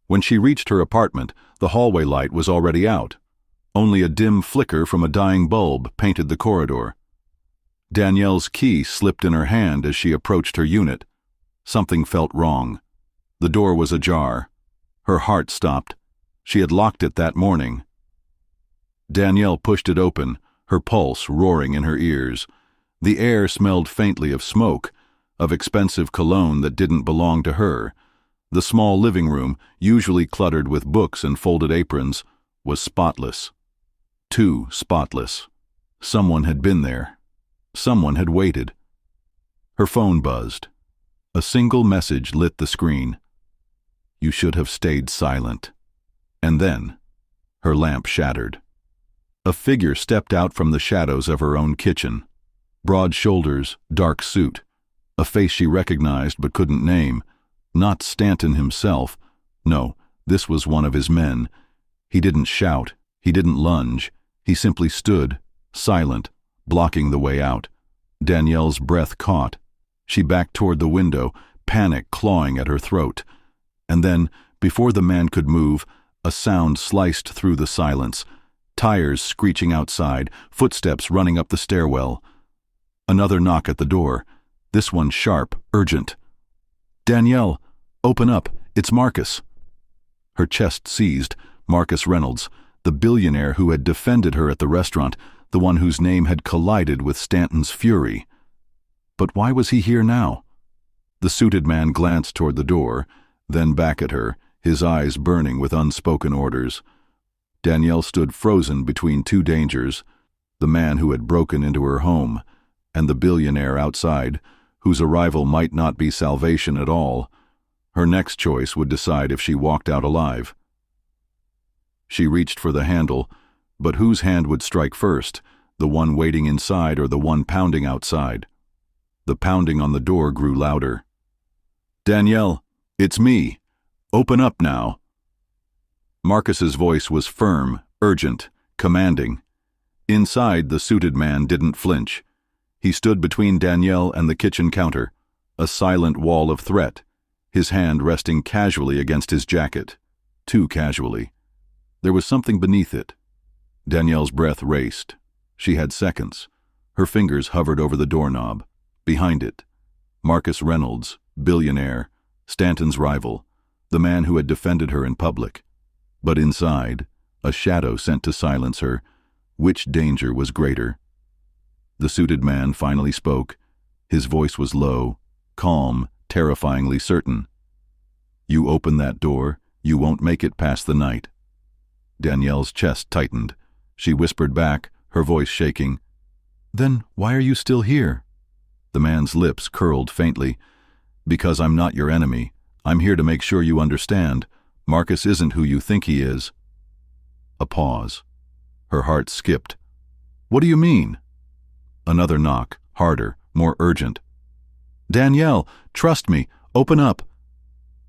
When she reached her apartment, the hallway light was already out. Only a dim flicker from a dying bulb painted the corridor. Danielle's key slipped in her hand as she approached her unit. Something felt wrong. The door was ajar. Her heart stopped. She had locked it that morning. Danielle pushed it open, her pulse roaring in her ears. The air smelled faintly of smoke, of expensive cologne that didn't belong to her. The small living room, usually cluttered with books and folded aprons, was spotless. Too spotless. Someone had been there. Someone had waited. Her phone buzzed. A single message lit the screen. You should have stayed silent. And then, her lamp shattered. A figure stepped out from the shadows of her own kitchen. Broad shoulders, dark suit. A face she recognized but couldn't name. Not Stanton himself. No, this was one of his men. He didn't shout. He didn't lunge. He simply stood, silent, blocking the way out. Danielle's breath caught. She backed toward the window, panic clawing at her throat. And then, before the man could move, a sound sliced through the silence. Tires screeching outside, footsteps running up the stairwell. Another knock at the door. This one sharp, urgent. Danielle, open up. It's Marcus. Her chest seized. Marcus Reynolds, the billionaire who had defended her at the restaurant, the one whose name had collided with Stanton's fury. But why was he here now? The suited man glanced toward the door, then back at her, his eyes burning with unspoken orders. Danielle stood frozen between two dangers, the man who had broken into her home, and the billionaire outside, whose arrival might not be salvation at all. Her next choice would decide if she walked out alive. She reached for the handle, but whose hand would strike first, the one waiting inside or the one pounding outside? The pounding on the door grew louder. Danielle, it's me. Open up now. Marcus's voice was firm, urgent, commanding. Inside, the suited man didn't flinch. He stood between Danielle and the kitchen counter, a silent wall of threat, his hand resting casually against his jacket, too casually. There was something beneath it. Danielle's breath raced. She had seconds. Her fingers hovered over the doorknob. Behind it, Marcus Reynolds, billionaire, Stanton's rival, the man who had defended her in public. But inside, a shadow sent to silence her. Which danger was greater? The suited man finally spoke. His voice was low, calm, terrifyingly certain. You open that door, you won't make it past the night. Danielle's chest tightened. She whispered back, her voice shaking. Then why are you still here? The man's lips curled faintly. Because I'm not your enemy. I'm here to make sure you understand. Marcus isn't who you think he is. A pause. Her heart skipped. What do you mean? Another knock, harder, more urgent. Danielle, trust me, open up.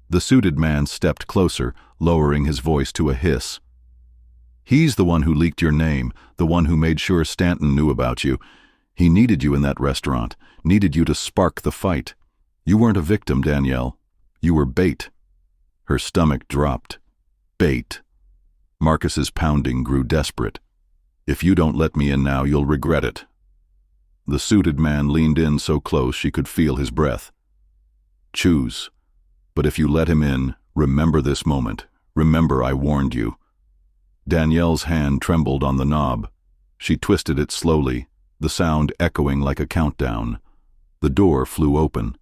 The suited man stepped closer, lowering his voice to a hiss. He's the one who leaked your name, the one who made sure Stanton knew about you. He needed you in that restaurant, needed you to spark the fight. You weren't a victim, Danielle. You were bait. Her stomach dropped. Bait. Marcus's pounding grew desperate. If you don't let me in now, you'll regret it. The suited man leaned in so close she could feel his breath. Choose. But if you let him in, remember this moment. Remember I warned you. Danielle's hand trembled on the knob. She twisted it slowly, the sound echoing like a countdown. The door flew open,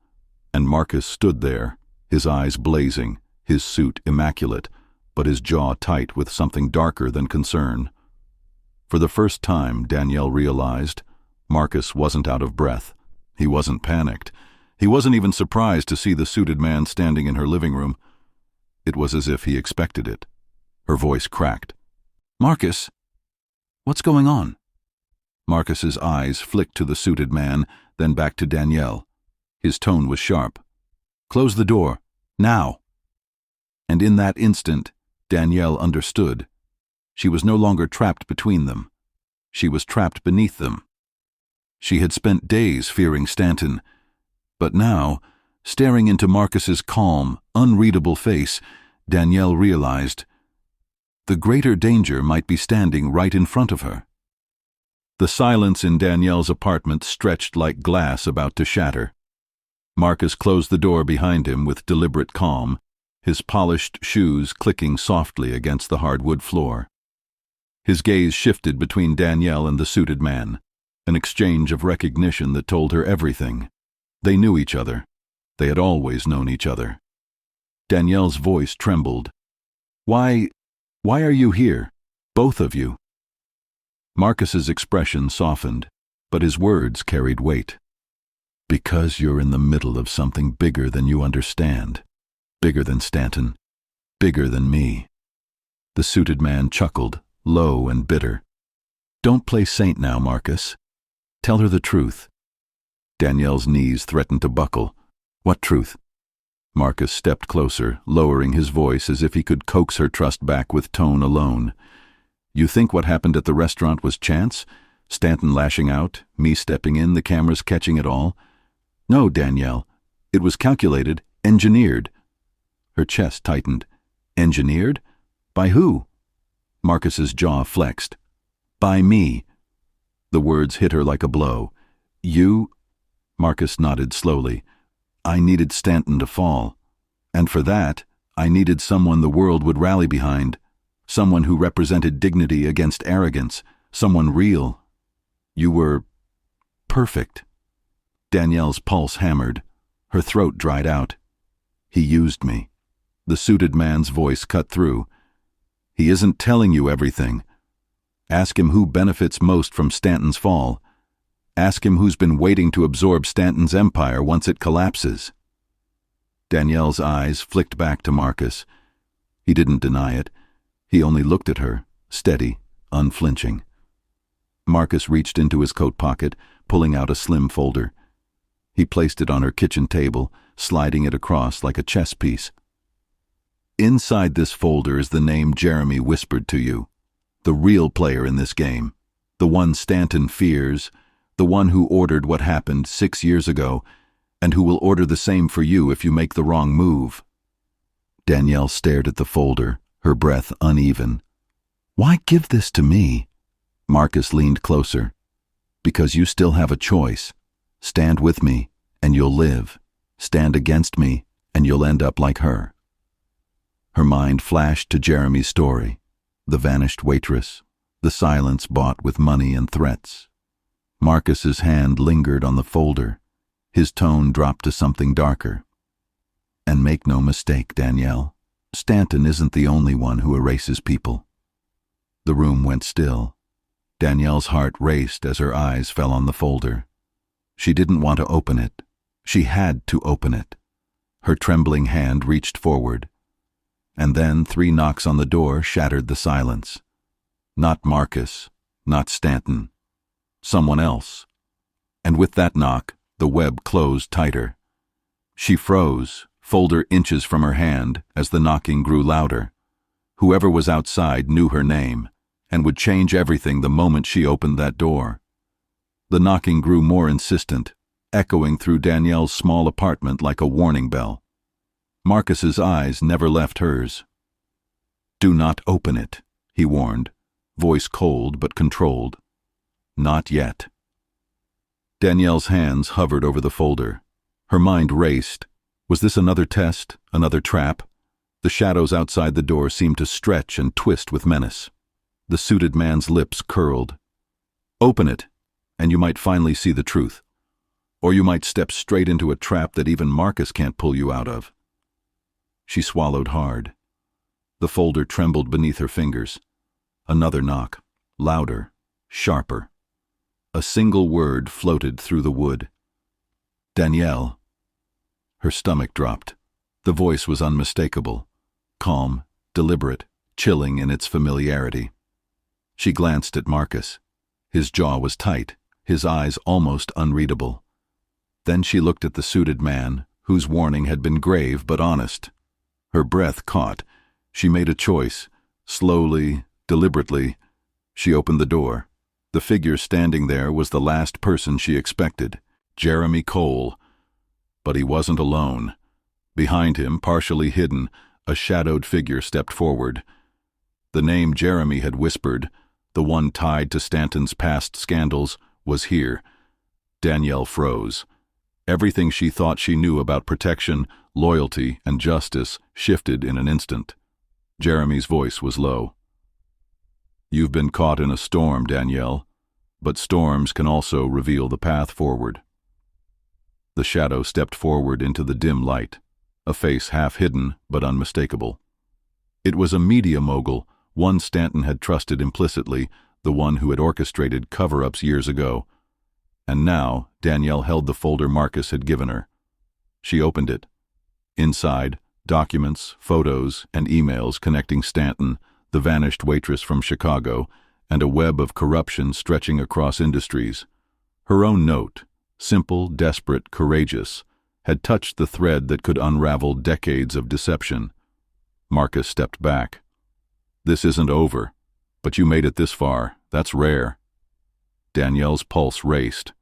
and Marcus stood there, his eyes blazing, his suit immaculate, but his jaw tight with something darker than concern. For the first time, Danielle realized, Marcus wasn't out of breath. He wasn't panicked. He wasn't even surprised to see the suited man standing in her living room. It was as if he expected it. Her voice cracked. "Marcus, what's going on?" Marcus's eyes flicked to the suited man, then back to Danielle. His tone was sharp. "Close the door, now." And in that instant, Danielle understood. She was no longer trapped between them. She was trapped beneath them. She had spent days fearing Stanton, but now, staring into Marcus's calm, unreadable face, Danielle realized the greater danger might be standing right in front of her. The silence in Danielle's apartment stretched like glass about to shatter. Marcus closed the door behind him with deliberate calm, his polished shoes clicking softly against the hardwood floor. His gaze shifted between Danielle and the suited man, an exchange of recognition that told her everything. They knew each other. They had always known each other. Danielle's voice trembled. Why are you here, both of you?" Marcus's expression softened, but his words carried weight. "Because you're in the middle of something bigger than you understand. Bigger than Stanton. Bigger than me." The suited man chuckled, low and bitter. "Don't play saint now, Marcus. Tell her the truth." Danielle's knees threatened to buckle. "What truth?" Marcus stepped closer, lowering his voice as if he could coax her trust back with tone alone. "You think what happened at the restaurant was chance? Stanton lashing out, me stepping in, the cameras catching it all? No, Danielle. It was calculated, engineered." Her chest tightened. "Engineered? By who?" Marcus's jaw flexed. "By me." The words hit her like a blow. "You?" Marcus nodded slowly. "I needed Stanton to fall. And for that, I needed someone the world would rally behind. Someone who represented dignity against arrogance. Someone real. You were perfect." Danielle's pulse hammered. Her throat dried out. "He used me." The suited man's voice cut through. "He isn't telling you everything. Ask him who benefits most from Stanton's fall. Ask him who's been waiting to absorb Stanton's empire once it collapses." Danielle's eyes flicked back to Marcus. He didn't deny it. He only looked at her, steady, unflinching. Marcus reached into his coat pocket, pulling out a slim folder. He placed it on her kitchen table, sliding it across like a chess piece. "Inside this folder is the name Jeremy whispered to you. The real player in this game. The one Stanton fears. The one who ordered what happened 6 years ago, and who will order the same for you if you make the wrong move." Danielle stared at the folder, her breath uneven. "Why give this to me?" Marcus leaned closer. "Because you still have a choice. Stand with me, and you'll live. Stand against me, and you'll end up like her." Her mind flashed to Jeremy's story, the vanished waitress, the silence bought with money and threats. Marcus's hand lingered on the folder. His tone dropped to something darker. "And make no mistake, Danielle, Stanton isn't the only one who erases people." The room went still. Danielle's heart raced as her eyes fell on the folder. She didn't want to open it. She had to open it. Her trembling hand reached forward. And then 3 knocks on the door shattered the silence. Not Marcus, not Stanton. Someone else. And with that knock, the web closed tighter. She froze, folder inches from her hand, as the knocking grew louder. Whoever was outside knew her name, and would change everything the moment she opened that door. The knocking grew more insistent, echoing through Danielle's small apartment like a warning bell. Marcus's eyes never left hers. "Do not open it," he warned, voice cold but controlled. "Not yet." Danielle's hands hovered over the folder. Her mind raced. Was this another test, another trap? The shadows outside the door seemed to stretch and twist with menace. The suited man's lips curled. Open it, and you might finally see the truth. Or you might step straight into a trap that even Marcus can't pull you out of. She swallowed hard. The folder trembled beneath her fingers. Another knock, louder, sharper. A single word floated through the wood. Danielle. Her stomach dropped. The voice was unmistakable, calm, deliberate, chilling in its familiarity. She glanced at Marcus. His jaw was tight, his eyes almost unreadable. Then she looked at the suited man, whose warning had been grave but honest. Her breath caught. She made a choice. Slowly, deliberately, she opened the door. The figure standing there was the last person she expected, Jeremy Cole. But he wasn't alone. Behind him, partially hidden, a shadowed figure stepped forward. The name Jeremy had whispered, the one tied to Stanton's past scandals, was here. Danielle froze. Everything she thought she knew about protection, loyalty, and justice shifted in an instant. Jeremy's voice was low. You've been caught in a storm, Danielle, but storms can also reveal the path forward. The shadow stepped forward into the dim light, a face half hidden but unmistakable. It was a media mogul, one Stanton had trusted implicitly, the one who had orchestrated cover-ups years ago. And now Danielle held the folder Marcus had given her. She opened it. Inside, documents, photos, and emails connecting Stanton, the vanished waitress from Chicago, and a web of corruption stretching across industries. Her own note, simple, desperate, courageous, had touched the thread that could unravel decades of deception. Marcus stepped back. This isn't over, but you made it this far. That's rare. Danielle's pulse raced.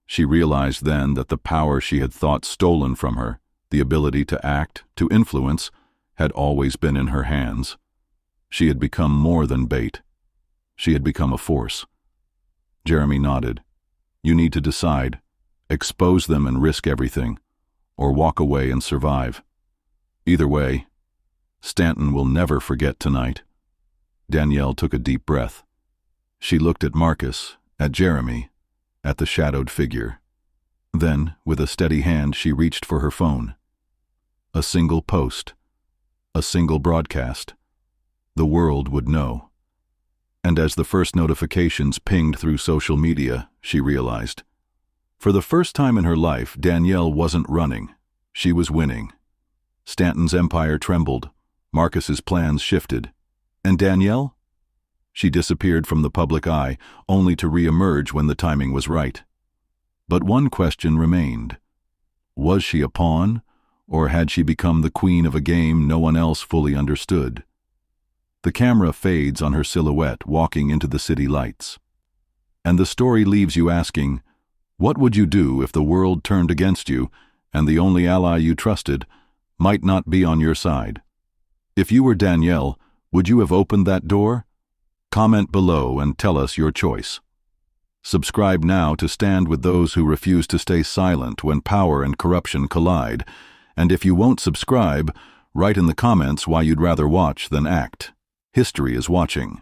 She realized then that the power she had thought stolen from her, the ability to act, to influence, had always been in her hands. She had become more than bait. She had become a force. Jeremy nodded. You need to decide. Expose them and risk everything, or walk away and survive. Either way, Stanton will never forget tonight. Danielle took a deep breath. She looked at Marcus, at Jeremy, at the shadowed figure. Then, with a steady hand, she reached for her phone. A single post. A single broadcast. The world would know. And as the first notifications pinged through social media, she realized. For the first time in her life, Danielle wasn't running. She was winning. Stanton's empire trembled. Marcus's plans shifted. And Danielle? She disappeared from the public eye, only to re-emerge when the timing was right. But one question remained. Was she a pawn, or had she become the queen of a game no one else fully understood? The camera fades on her silhouette walking into the city lights. And the story leaves you asking, what would you do if the world turned against you and the only ally you trusted might not be on your side? If you were Danielle, would you have opened that door? Comment below and tell us your choice. Subscribe now to stand with those who refuse to stay silent when power and corruption collide. And if you won't subscribe, write in the comments why you'd rather watch than act. History is watching.